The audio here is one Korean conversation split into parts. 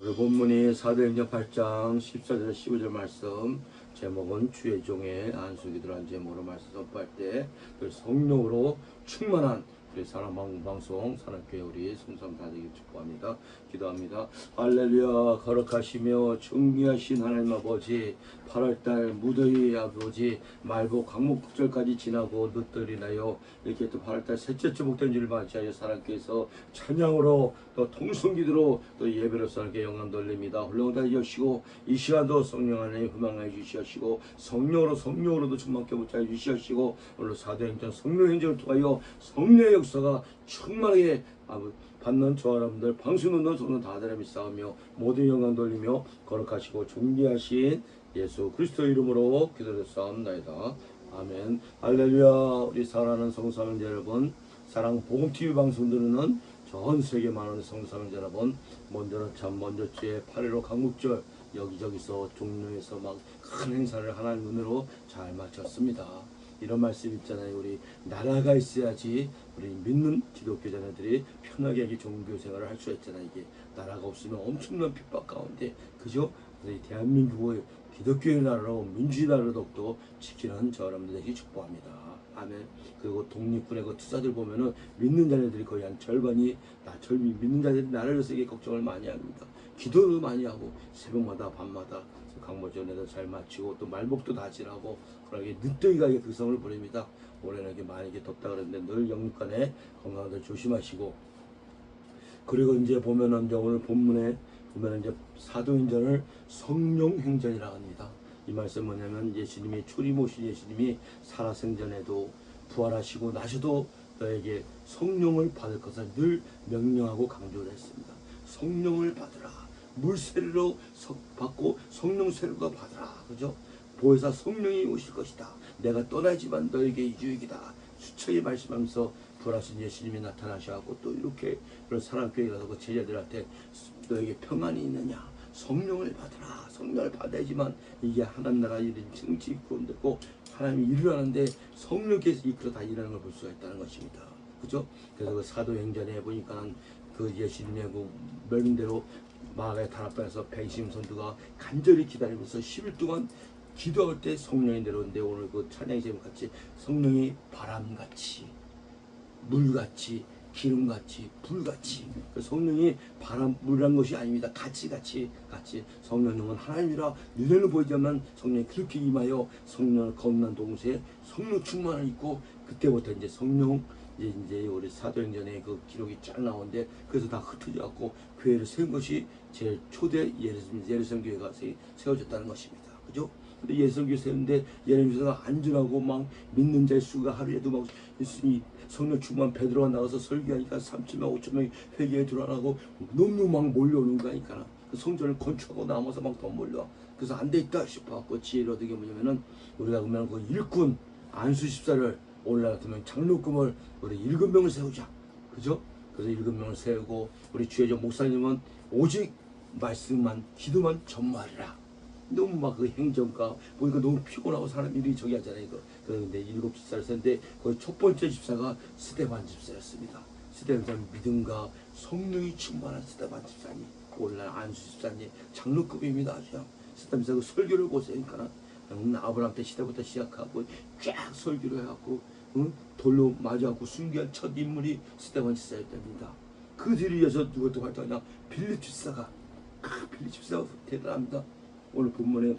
오늘 본문이 사도행전 8장 14절 15절 말씀, 제목은 주의 종의 안수기도라는 제목으로 말씀 선포할 때 그 성령으로 충만한 우리 사랑방송 사랑교회 우리 성삼 다되길 축복합니다. 기도합니다. 할렐루야. 거룩하시며 존귀하신 하나님 아버지, 8월달 무더위 아버지 말복 광목절까지 지나고 늦들이 나요 이렇게 또 8월달 셋째 주 목된주를 맞이하여 사랑교회에서 찬양으로 또 통성기도로 또 예배로서 하나님께 영광 돌립니다. 훌륭하다 여시고 이 시간도 성령 안에 흠망하여 주시옵시고 성령으로도 충만케 붙여 주시옵시고 오늘 사도행전 성령 행정을 통하여 성령의 역사가 충만하게 받는 저와 여러분들 방송 듣는 성도 다들 믿사오며 모든 영광 돌리며 거룩하시고 존귀하신 예수 그리스도 이름으로 기도드렸사옵나이다. 아멘. 할렐루야. 우리 사랑하는 성도사님 여러분, 사랑 복음TV 방송 들으는 전 세계 많은 성도사님 여러분, 먼저 주에 8.15 강국절 여기저기서 종로에서 막 큰 행사를 하나님 은혜로 잘 마쳤습니다. 이런 말씀 있잖아요. 우리 나라가 있어야지 우리 믿는 기독교 자녀들이 편하게 이렇게 종교 생활을 할 수 있잖아요. 이게 나라가 없으면 엄청난 핍박 가운데, 그죠? 우리 대한민국의 기독교의 나라로 민주주의 나라로 더욱더 지키는 저 여러분들에게 축복합니다. 아멘. 그리고 독립군의 그 투사들 보면은 믿는 자녀들이 거의 한 절반이 믿는 자들이 나라를 위해서 걱정을 많이 합니다. 기도도 많이 하고 새벽마다 밤마다 강모전에도 잘 마치고 또 말복도 다 지나고 그러게 늦더위가 극성을 부립니다. 올해는 이렇게 많이 덥다 그랬는데 늘 영육간에 건강들 조심하시고, 그리고 이제 보면은 이제 오늘 본문에 보면은 이제 사도행전을 성령 행전이라고 합니다. 이 말씀 뭐냐면 예수님이 출임 오신 예수님이 살아생전에도 부활하시고 나셔도 너에게 성령을 받을 것을 늘 명령하고 강조를 했습니다. 성령을 받으라. 물세례로 받고 성령 세례도 받으라. 그죠? 보혜사 성령이 오실 것이다. 내가 떠나지만 너에게 이주익이다. 수차게 말씀하면서 부활하신 예수님이 나타나셔갖고 또 이렇게 그런 사랑교회 가서 그 제자들한테 너에게 평안이 있느냐? 성령을 받으라. 성령을 받아야지만 이게 하나님 나라 일이 정치 구원되고 하나님이 일을 하는데 성령께서 이끌어 다 일하는 걸 볼 수가 있다는 것입니다. 그죠? 그래서 그 사도행전에 보니까 그 예수님의 그 명대로 마가의 다락방에서 뱅심 선두가 간절히 기다리면서 10일 동안 기도할 때 성령이 내려오는데, 오늘 그 찬양의 제목같이 성령이 바람같이 물같이 기름같이 불같이, 성령이 바람 물이란 것이 아닙니다. 같이 성령님은 하나님이라 눈에는 보이지만 성령이 그렇게 임하여 성령을 거듭난 동시에 성령 충만을 입고, 그때부터 이제 성령 이제 우리 사도행전에 그 기록이 쫙 나오는데, 그래서 다 흩어져 갖고 교회를 세운 것이 제일 초대 예루살렘 교회가 세워졌다는 것입니다. 그죠? 근데 예루살렘 교회 세우는데 예루살렘에서 안전하고 막 믿는 자의 수가 하루에도 막 성령 충만 베드로가 나가서 설교하니까 3,000명 5,000명이 회개에 들어가고 너무 막 몰려오는 거니까 성전을 건축하고 남아서 막 더 몰려. 그래서 안 되겠다 싶어갖고 지혜를 얻은 게 뭐냐면은, 우리가 그러면 그 일꾼 안수 14를 오늘날 같으면 장로금을 우리 7명을 세우자. 그죠? 그래서 7명을 세우고, 우리 주혜정 목사님은 오직 말씀만 기도만 전무하리라. 너무 막 그 행정가 보니까 너무 피곤하고 사람 일이 저기 하잖아요. 그런데 7 집사를 썼는데 거의 첫 번째 집사가 스데반 집사였습니다. 스데반 믿음과 성령이 충만한 스데반 집사님, 오늘날 안수 집사님 장로급입니다. 아주 스데반 집사가 설교를 보세요니까 아브라함 때 시대부터 시작하고 쫙 설교를 해갖고 돌로 맞아갖고 순교한 첫 인물이 스데반 집사였답니다. 그 뒤를 이어서 누구도 활동하냐, 빌립 집사가 대단합니다. 오늘 본문에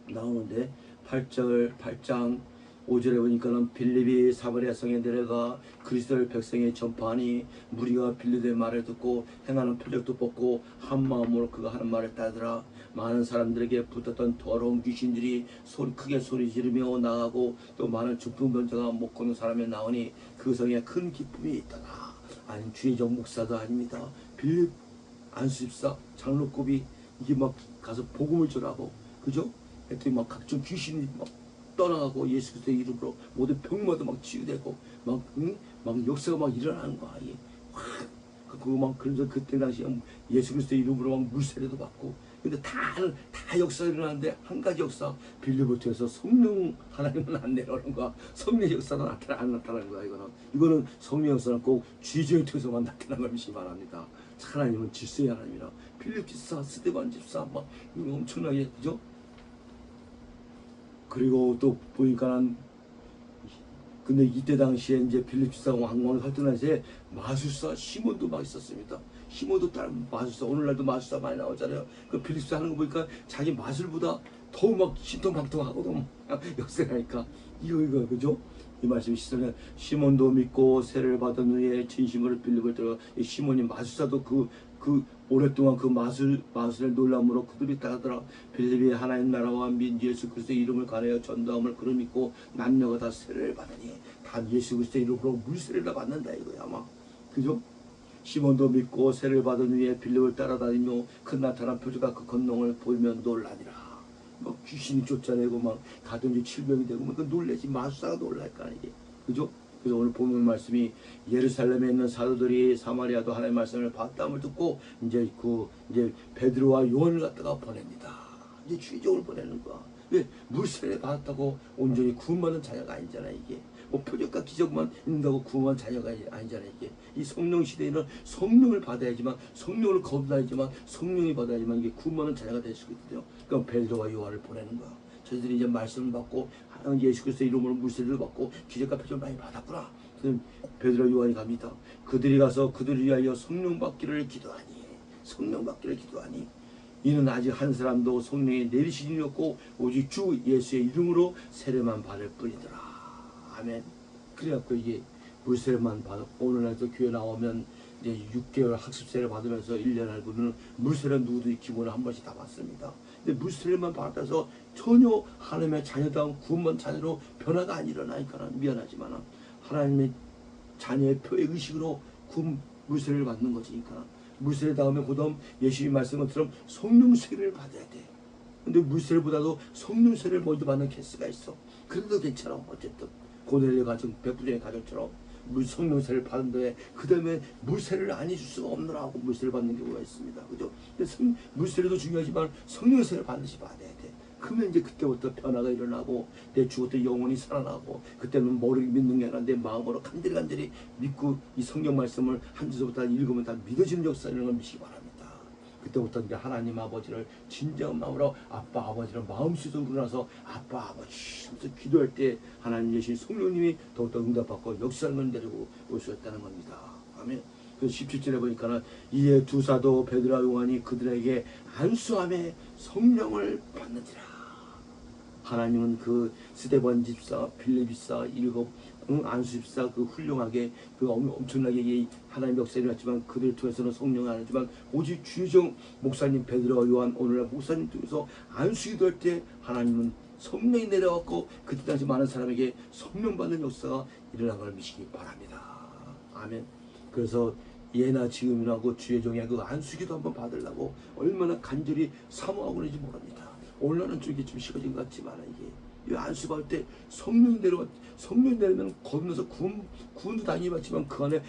나오는데 8장 5절에 보니까는 빌립이 사마리아 성에 내려가 그리스도의 백성에 전파하니 무리가 빌립의 말을 듣고 행하는 표적도 뽑고 한 마음으로 그가 하는 말을 따르더라. 많은 사람들에게 붙었던 더러운 귀신들이 크게 소리 지르며 나가고, 또 많은 중풍병자가 못 걷는 사람이 나오니 그 성에 큰 기쁨이 있더라. 아니 주의정 목사도 아닙니다. 빌립 안수집사 장로급이 이게 막 가서 복음을 전하고, 그죠? 했더니 막 각종 귀신이 막 떠나가고 예수 그리스도의 이름으로 모든 병마다 막 치유되고 막 역사가 막 일어나는 거야. 그거 막 그래서 그때 당시에 예수 그리스도의 이름으로 막 물세례도 받고, 근데 다 역사가 일어나는데 한 가지 역사, 빌립을 통해서 성령 하나님은 안 내려오는 거야. 성령 역사는 안 나타나는 거야. 이거는 성령 역사는 꼭 주의종을 통해서만 나타나는 것이 말합니다. 하나님은 질서의 하나님이라 빌립 집사, 스데반 집사 막 엄청나게, 그죠? 그리고 또 보니까는, 근데 이때 당시에 이제 빌립 집사 왕왕 활동할 때 마술사 시몬도 막 있었습니다. 시몬도 딸 마술사, 오늘날도 마술사 많이 나오잖아요. 그 빌립 집사 하는 거 보니까 자기 마술보다 더 막 신통방통하거든. 역사하니까 이거 그죠? 이 말씀이 시선에 시몬도 믿고 세례를 받은 후에 진심으로 빌립을 들어, 시몬이 마술사도 그 오랫동안 그 마술의 놀람으로 그들이 따르더라. 빌립이 하나님 나라와 민 예수 그리스도의 이름을 가려여 전도함을 그를 믿고 남녀가 다 세례를 받으니, 다 예수 그리스도의 이름으로 물세례를 받는다 이거야 아마, 그죠? 시몬도 믿고 세례를 받은 후에 빌립을 따라다니며 큰 나타난 표적과 그 권능을 보이면 놀라니라. 막 귀신이 쫓아내고 막 가든지 질병이 되고 그 놀래지, 마술사가 놀랄까 이게, 그죠? 그래서 오늘 본문 말씀이 예루살렘에 있는 사도들이 사마리아도 하나님의 말씀을 받다함을 듣고 이제 베드로와 요한을 갖다가 보냅니다. 이제 주의적으로 보내는 거야. 왜? 물세례 받았다고 온전히 구원받는 자녀가 아니잖아 이게. 뭐 표적과 기적만 있는다고 구원한 자녀가 아니잖아 이게. 이 성령 시대에는 성령을 받아야지만, 성령을 거듭나야지만, 성령이 받아야지만 이게 구원받는 자녀가 될 수 있거든요. 그럼 베드로와 요한을 보내는 거야. 저희들이 이제 말씀을 받고 예수 그리스도 이름으로 물세례를 받고 기적과 표적을 많이 받았구나. 그럼 베드로 요한이 갑니다. 그들이 가서 그들을 위하여 성령 받기를 기도하니, 성령 받기를 기도하니, 이는 아직 한 사람도 성령이 내리신 일이 없고 오직 주 예수의 이름으로 세례만 받을 뿐이더라. 아멘. 그래갖고 이게 물세례만 받았고, 오늘날도 교회 나오면 이제 6개월 학습세례 받으면서 1년 알고는 물세례 누구도 기본으로 한 번씩 다 받습니다. 근데 물세례만 받아서 전혀 하나님의 자녀다운 구원받은 자녀로 변화가 안 일어나니까 미안하지만 하나님의 자녀의 표의 의식으로 물세례를 받는 거지니까, 물세례 다음에 그 다음 예수님 말씀 것처럼 성령 세례를 받아야 돼. 근데 물세례보다도 성령 세례를 먼저 받는 케이스가 있어. 그래도 괜찮아. 어쨌든 고넬료 가정, 백부장의 가정처럼 성령 세례를 받은 다음에 그 다음에 물세례를 안 해줄 수가 없느라고 물세례를 받는 경우가 있습니다. 그죠? 근데 물세례도 중요하지만 성령 세례를 반드시 받아야 돼. 그러면 이제 그때부터 변화가 일어나고 내 죽었던 영혼이 살아나고, 그때는 머리 믿는 게 아니라 내 마음으로 간절히 믿고 이 성경 말씀을 한 주부터 읽으면 다 믿어지는 역사 이런 걸 믿시기 바랍니다. 그때부터 이제 하나님 아버지를 진정한 마음으로 아빠 아버지를 마음속으로 우러나서 아빠 아버지 하면서 기도할 때 하나님 계신 성령님이 더욱더 응답받고 역사를 데리고 올 수 있다는 겁니다. 아멘. 그래서 17절에 보니까는 이에 두 사도 베드로와 요한이 그들에게 안수함에 성령을 받느니라. 하나님은 그 스데반 집사, 빌립 집사, 안수 집사 그 훌륭하게 그 엄청나게 하나님 역사를 일어났지만 그들 통해서는 성령을 안 하지만 오직 주의정 목사님 베드로와 요한 오늘날 목사님 통해서 안수기도 할 때 하나님은 성령이 내려왔고 그때 당시 많은 사람에게 성령 받는 역사가 일어난 걸 믿시기 바랍니다. 아멘. 그래서 예나 지금이라고 주의 종의 그 안수기도 한번 받으려고 얼마나 간절히 사모하고 그런지 모릅니다. 오늘날은 좀 식어진 것 같지만 이게 안수 받을 때 성령 내리면 거듭나서 구원도 당연히 받지만 그 안에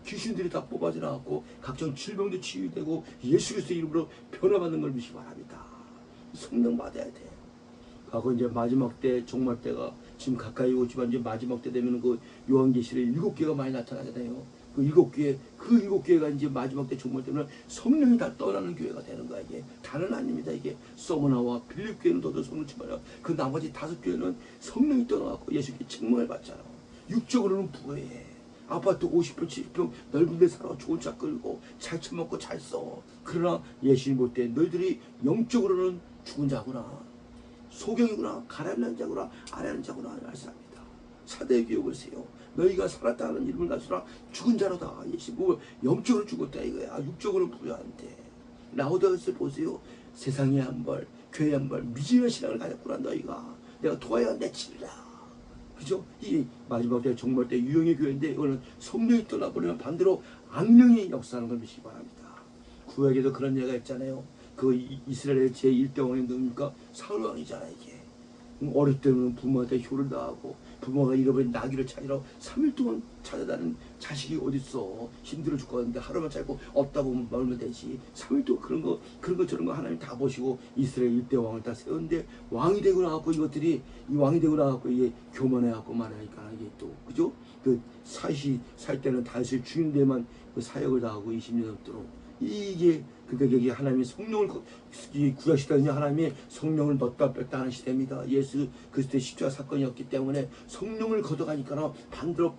귀신들이 다 뽑아지나갖고 각종 질병도 치유되고 예수 그리스도의 이름으로 변화받는 걸 믿시기 바랍니다. 성령 받아야 돼. 하고 이제 마지막 때, 종말 때가 지금 가까이 오지만 이제 마지막 때 되면 그 요한계시록에 7개가 많이 나타나잖아요. 그 7개가 이제 마지막 때 종말 때는 성령이 다 떠나는 교회가 되는 거야. 이게 다는 아닙니다. 이게 서머나와 빌립 교회는 더더 성령 충만이야. 그 나머지 5교회는 성령이 떠나갖고 예수께 책망을 받잖아. 육적으로는 부해. 아파트 50평, 70평 넓은 데 살아. 좋은 차 끌고 잘 처먹고 잘 써. 그러나 예수님 볼 때 너희들이 영적으로는 죽은 자구나. 소경이구나. 가라앉는 자구나. 아래하는 자구나. 말씀합니다. 사대의 기억을 세요. 너희가 살았다는 이름을 가수라 죽은 자로다. 예수 영적으로 죽었다 이거야. 육적으로는 부여한데. 라오디게아서 보세요. 세상의 한 벌, 교회의 한 벌, 미진한 신앙을 가졌구나 너희가. 내가 도와야 내 치리라. 그죠? 이 마지막 때 종말 때 유형의 교회인데 이거는 성령이 떠나버리면 반대로 악령이 역사하는 걸 믿시기 바랍니다. 구약에도 그런 예가 있잖아요. 그 이스라엘의 제1대왕이 누굽니까? 사울 왕이잖아 이게. 어릴 때는 부모한테 효를 다하고 부모가 잃어버린 나귀를 찾으러 3일 동안 찾아다니는 자식이 어딨어. 힘들어 죽겠는데 하루만 찾고 없다고 말면 되지. 3일 동안 그런 거 저런 거 하나님 다 보시고 이스라엘 1대 왕을 다 세웠는데 왕이 되고 나갖고 이것들이 이 왕이 되고 나갖고 이게 교만해갖고 말하니까 이게 또 그죠? 그 살 때는 다윗을 죽인 데만 그 사역을 다하고 20년 넘도록 이게 근데 여기 하나님이 성령을 구하시다니 하나님이 성령을 넣다 뺐다 하는 시대입니다. 예수 그리스도의 십자가 사건이었기 때문에 성령을 걷어가니까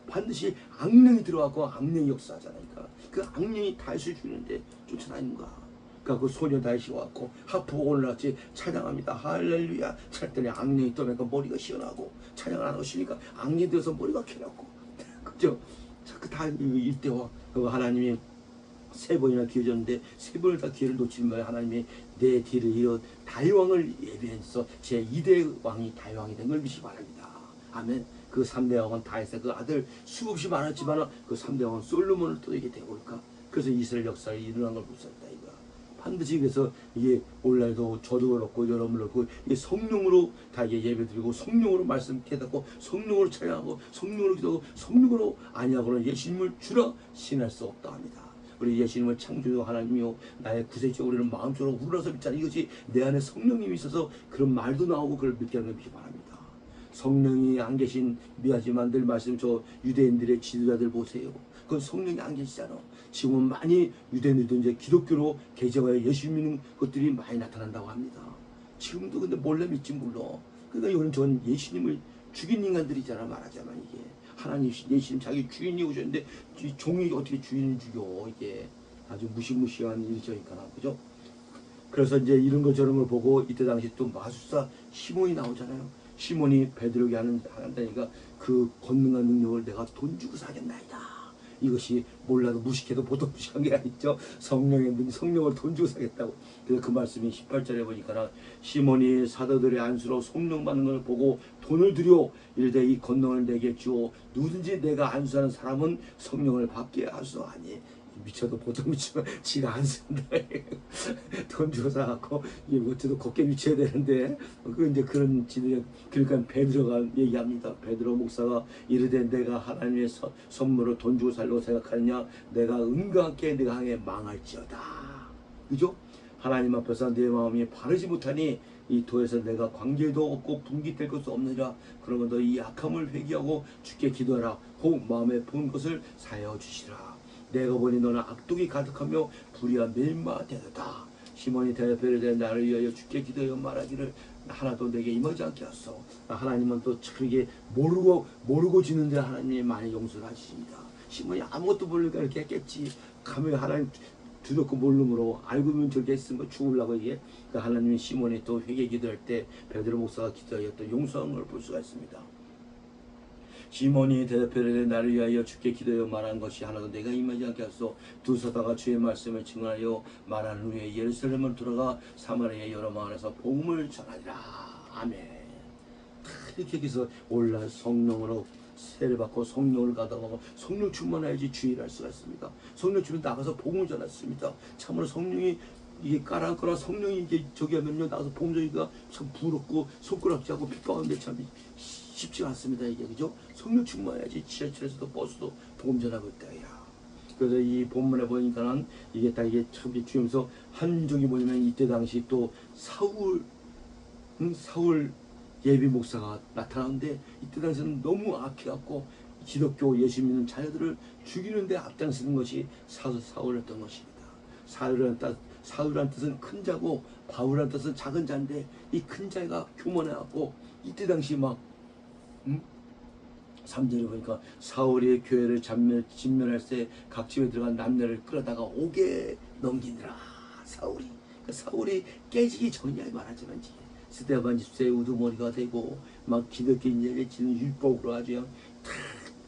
반드시 악령이 들어가고 악령이 역사하잖아요. 그 악령이 다윗을 죽이는데 쫓아다니는가. 그러니까 그 소녀 다윗이 왔고 하프가 올라왔지 찬양합니다. 할렐루야. 찰더니 악령이 떠나니까 머리가 시원하고 찬양을 안 하시니까 악령이 들어서 머리가 켜렸고 그죠? 그 다 일대와 하나님이 세 번이나 기회 줬는데 세 번을 다 기회를 놓치는 거예요. 하나님이 내 뒤를 이어 다윗왕을 예비해서 제 2대 왕이 다윗왕이 된 걸 믿기 바랍니다. 아멘. 그 3대 왕은 다윗의 그 아들 수없이 많았지만 그 3대 왕은 솔로몬을 또 이게 되고 올까. 그래서 이스라엘 역사에 일어난 걸 볼 수 있다 이거. 반드시 그래서 이게 오늘날도 저도 그렇고 여러분도 그렇고 이게 성령으로 다 이게 예배드리고 성령으로 말씀 깨닫고 성령으로 찬양하고 성령으로 기도하고 성령으로 아니하고는 예수님을 주라 신할 수 없다 합니다. 우리 예수님을 창조주 하나님이요 나의 구세주 우리는 마음속으로 우러나서 믿잖아요. 이것이 내 안에 성령님이 있어서 그런 말도 나오고 그걸 믿게 하는 것이 바랍니다. 성령이 안 계신 미하지만 늘 말씀 저 유대인들의 지도자들 보세요. 그건 성령이 안 계시잖아. 지금은 많이 유대인들도 이제 기독교로 개정하여 예수 믿는 것들이 많이 나타난다고 합니다. 지금도 근데 몰래 믿지 몰라. 그러니까 이거는 전 예수님을 죽인 인간들이잖아 말하자면 이게. 하나님 예수님 자기 주인이 오셨는데 종이 어떻게 주인을 죽여. 이게 아주 무시무시한 일이니까 그죠? 그래서 이제 이런 거 저런 걸 보고 이때 당시 또 마술사 시몬이 나오잖아요. 시몬이 베드로에게 한다니까 그 권능한 능력을 내가 돈 주고 사겠나이다. 이것이 몰라도 무식해도 보통 무식한 게 아니죠. 성령을 돈 주고 사겠다고. 그래서 그 말씀이 18절에 보니까 시몬이 사도들의 안수로 성령 받는 걸 보고 돈을 들여 이르되 이 권능을 내게 주어 누구든지 내가 안수하는 사람은 성령을 받게 하소하니. 미쳐도 보통 미치면 지가 안 쓴다. 돈 주고 사갖고 이것도 곱게 미쳐야 되는데 그 이제 그런 지들 그러니까 베드로가 얘기합니다. 베드로 목사가 이르되 내가 하나님의 선물로 돈 주고 살려고 생각하느냐 내가 은과 함께 내가 향해 망할지어다. 그죠? 하나님 앞에서 내 마음이 바르지 못하니 이 도에서 내가 관계도 없고 분깃될 것도 없느니라. 그러면 너 이 악함을 회개하고 주께 기도하라. 혹 마음에 본 것을 사여 주시라. 내가 보니 너는 악독이 가득하며 불의한 멸망되도다. 시몬이 대답하여 이르되 나를 위하여 주께 기도하여 말하기를 하나도 내게 임하지 않게 하소서. 하나님은 또 그렇게 모르고 지는데 하나님이 많이 용서를 하십니다. 시몬이 아무것도 모르니까 이렇게 했겠지. 가면 하나님 두렵고 모름으로 알고 보면 저렇게 했으면 거 죽으려고 이게. 그러니까 하나님이 시몬이 또 회개 기도할 때 베드로 목사가 기도하여 또 용서한 걸 볼 수가 있습니다. 시몬이 대답하되 나를 위하여 주께 기도하여 말한 것이 하나도 내가 임하지 않게 하소서. 두 사도가 주의 말씀을 증언하여 말한 후에 예루살렘을 들어가 사마리아 여러 마을에서 복음을 전하리라. 아멘. 이렇게 해서 올라 성령으로 세를 받고 성령을 가다가 성령 충만해야지 주의를 할 수가 있습니다. 성령 주면 나가서 복음을 전했습니다. 참으로 성령이 이게 까랑까랑 성령이 이게 저기 하면요 나가서 복음 전이가 참 부럽고 손가락질하고 핍박하는데 참 쉽지 않습니다. 이게 그죠? 성령 충만해야지 지하철에서도 버스도 복음 전하고 있다야. 그래서 이 본문에 보니까는 이게 다 이게 참 주면서 한 적이 뭐냐면 이때 당시 또 사울 예비 목사가 나타나는데 이때 당시에는 너무 악해갖고 기독교 예수 믿는 자녀들을 죽이는데 앞장서는 것이 사울이었던 것입니다. 사울이라는 뜻은 큰 자고 바울이라는 뜻은 작은 자인데 이 큰 자가 교만해갖고 이때 당시 막 3절에 보니까 사울이 교회를 진멸할 때 각 집에 들어간 남녀를 끌어다가 옥에 넘기느라 사울이 깨지기 전이야 말하자면 스데반 집사의 우두머리가 되고 막 기독교인에게 지는 율법으로 아주 그냥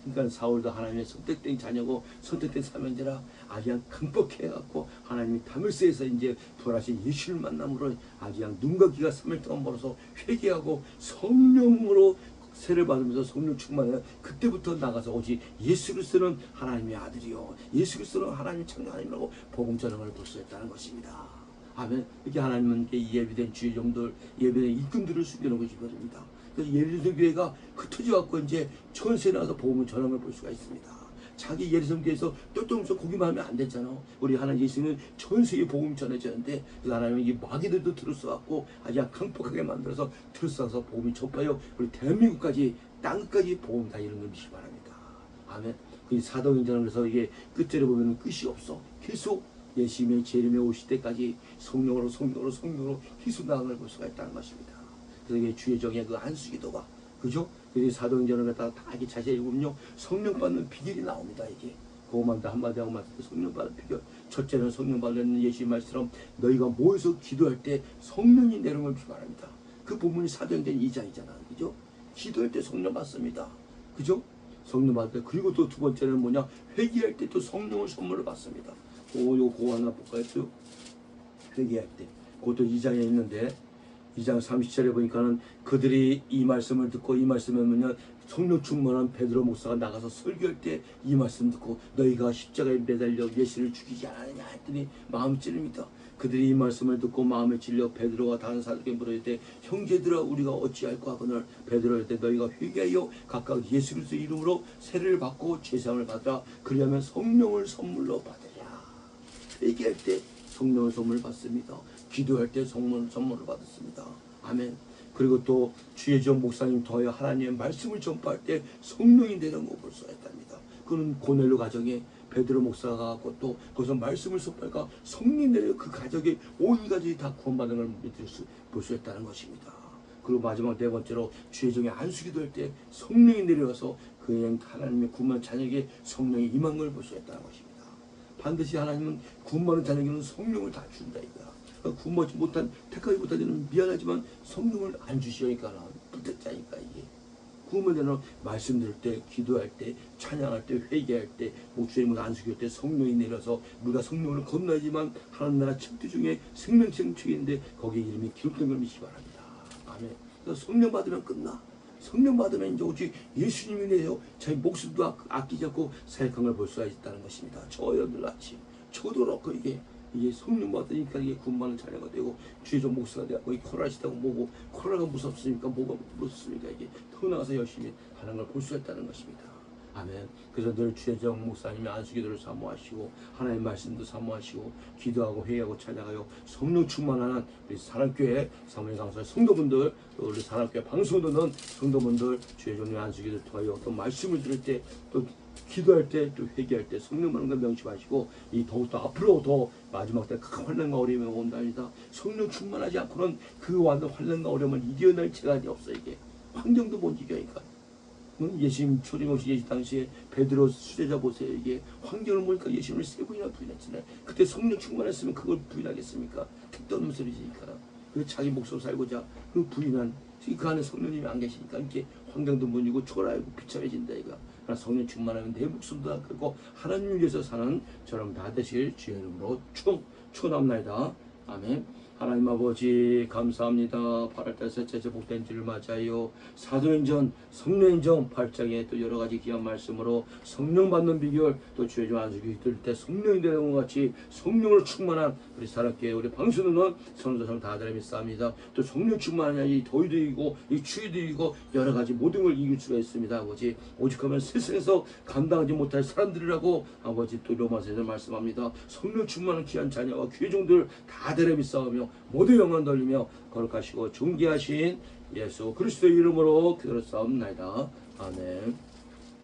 그러니까 사울도 하나님의 선택된 자녀고 선택된 사명자라 아주 그냥 강뻑해갖고 하나님이 다물쇠에서 이제 부활하신 예수를 만남으로 아주 그냥 눈과 귀가 3일 동안 멀어서 회개하고 성령으로 세를 받으면서 성령 충만해 그때부터 나가서 오직 예수 그리스도는 하나님의 아들이요 예수 그리스도는 하나님의 창조 하나님이라고 복음 전하는 걸 볼 수 있다는 것입니다. 아멘. 이렇게 하나님은 예비된 주의종들 예비된 일꾼들을 숨겨놓은 것이 바랍니다. 그래서 예루살렘 교회가 흩어져 갖고 이제 전세에 나가서 복음을 전하는 걸 볼 수가 있습니다. 자기 예루살렘 교회에서 똘똘해서 거기만 하면 안 됐잖아. 우리 하나님 예수님은 전 세계 복음 전해졌는데 그 하나님은 이 마귀들도 들어서갖고 아주 강력하게 만들어서 들어서서 복음이 접하여 우리 대한민국까지 땅까지 복음 다 이런 걸 믿기 바랍니다. 아멘. 그 사도행전을 그래서 이게 끝절에 보면 끝이 없어. 계속 예수님의 재림에 오실 때까지 성령으로 희수당한 걸 볼 수가 있다는 것입니다. 그래서 이게 주의 정의 그 안수기도가, 그죠? 그래서 사도행전을 갖다가 다 이렇게 자세히 읽으면요, 성령 받는 비결이 나옵니다. 이게 그것만 다 한마디 하고 말씀, 성령 받는 비결. 첫째는 성령 받는 예수님 말씀처럼 너희가 모여서 기도할 때 성령이 내려오는 걸 바랍니다. 그 부분이 사도행전 2장이잖아, 그죠? 기도할 때 성령 받습니다, 그죠? 성령 받을 때. 그리고 또 두 번째는 뭐냐, 회개할 때 또 성령을 선물로 받습니다. 요거 하나 볼까요? 또 회개할 때 그것도 2장에 있는데, 2장 30절에 보니까는 그들이 이 말씀을 듣고, 이 말씀을 뭐냐, 성령 충만한 베드로 목사가 나가서 설교할 때 이 말씀 듣고 너희가 십자가에 매달려 예수를 죽이지 않았느냐 했더니 마음이 찔립니다. 그들이 이 말씀을 듣고 마음에 찔려 베드로가 다른 사도에게 물을 때, 형제들아 우리가 어찌할까 하거늘 베드로가 할 때 너희가 회개하여 각각 예수 그리스도 이름으로 세례를 받고 죄사함을 받으라. 그리하면 성령을 선물로 받으랴. 회개할 때 성령을 선물 받습니다. 기도할 때 선물을 받았습니다. 아멘. 그리고 또 주의 종 목사님 더하여 하나님의 말씀을 전파할 때 성령이 내려온 거 볼 수가 있답니다. 그는 고넬료 가정에 베드로 목사가 가고 또 거기서 말씀을 전파하니까 성령이 내려 그 가족의 온 가족이 다 구원받은 걸 볼 수 있다는 것입니다. 그리고 마지막 네 번째로 주의 종의 안수기도 할 때 성령이 내려와서 그냥 하나님의 구원받은 자녀에게 성령이 임한 걸 볼 수 있다는 것입니다. 반드시 하나님은 구원받은 자녀에게는 성령을 다 준다 이거야. 구원받지 못한, 택하지 못한 자는 미안하지만 성령을 안 주시니까 불택자니까. 이게 구원받는 말씀 들을 때, 기도할 때, 찬양할 때, 회개할 때, 목사님을 안수기할 때 성령이 내려서 우리가 성령을 건너야지만 하나님 나라 책도 중에 생명책 책인데 거기에 이름이 기록된 걸 믿기 바랍니다. 아멘. 그래서 성령 받으면 끝나. 성령 받으면 이제 오직 예수님이 내요 자기 목숨도 아끼지 않고 사역한 걸 볼 수가 있다는 것입니다. 저 여러분들 같이 저도 그렇고 이게 성령 받으니까 이게 구원받는 자녀가 되고 주의 종 목사가 되고, 이 코로나 시대고 뭐고, 코로나가 무섭습니까? 뭐가 무섭습니까? 이게 더 나가서 열심히 하는 걸 볼 수 있다는 것입니다. 아멘. 그래서 늘 주의 종 목사님의 안수기도를 사모하시고 하나님의 말씀도 사모하시고 기도하고 회개하고 찬양하여 성령 충만한 우리 사랑교회 사모님 강사 성도분들, 또 우리 사랑교회 방송 듣는 성도분들, 주의 종의 안수기도를 통하여 또 말씀을 들을 때, 또 기도할 때, 또 회개할 때 성령 받는 걸 명심하시고, 이 더욱더 앞으로 더 마지막 때 큰 환난과 어려움이 온다니다. 성령 충만하지 않고는 그 환난과 어려움을 이겨낼 재간이 없어. 이게 환경도 못 이겨니까. 예수님 초림없이 예수 당시에 베드로 수제자 보세요. 이게 환경을 보니까 예수님을 3번이나 부인했잖아요. 그때 성령 충만했으면 그걸 부인하겠습니까? 택도 없는 소리지니까. 그 자기 목숨 살고자 그 부인한, 그 안에 성령님이 안 계시니까 이렇게 환경도 못 이기고 초라하고 비참해진다 이거. 성령 충만하면 내 목숨도 다 끌고 하나님을 위해서 사는 저럼 다 되실 주의 이름으로 축원합니다. 아멘. 하나님 아버지 감사합니다. 8월달 셋째 주 복된 주를 맞아요. 사도행전, 성령행전 8장에 또 여러가지 귀한 말씀으로 성령 받는 비결, 또 주의 종 안수기 들 때 성령이 되는 것 같이 성령으로 충만한 우리 사랑교회 우리 방수는 성도성 다들 믿습니다. 또 성령 충만한 이 더위도 이기고 이 추위도 이기고 여러가지 모든 걸 이길 수가 있습니다. 아버지 오직하면 세상에서 감당하지 못할 사람들이라고 아버지 또 로마서에서 말씀합니다. 성령 충만한 귀한 자녀와 귀의 종들 다들 믿사오며 모두 영광 돌리며 거룩하시고 존귀하신 예수 그리스도의 이름으로 기도를 싸움나이다. 아멘.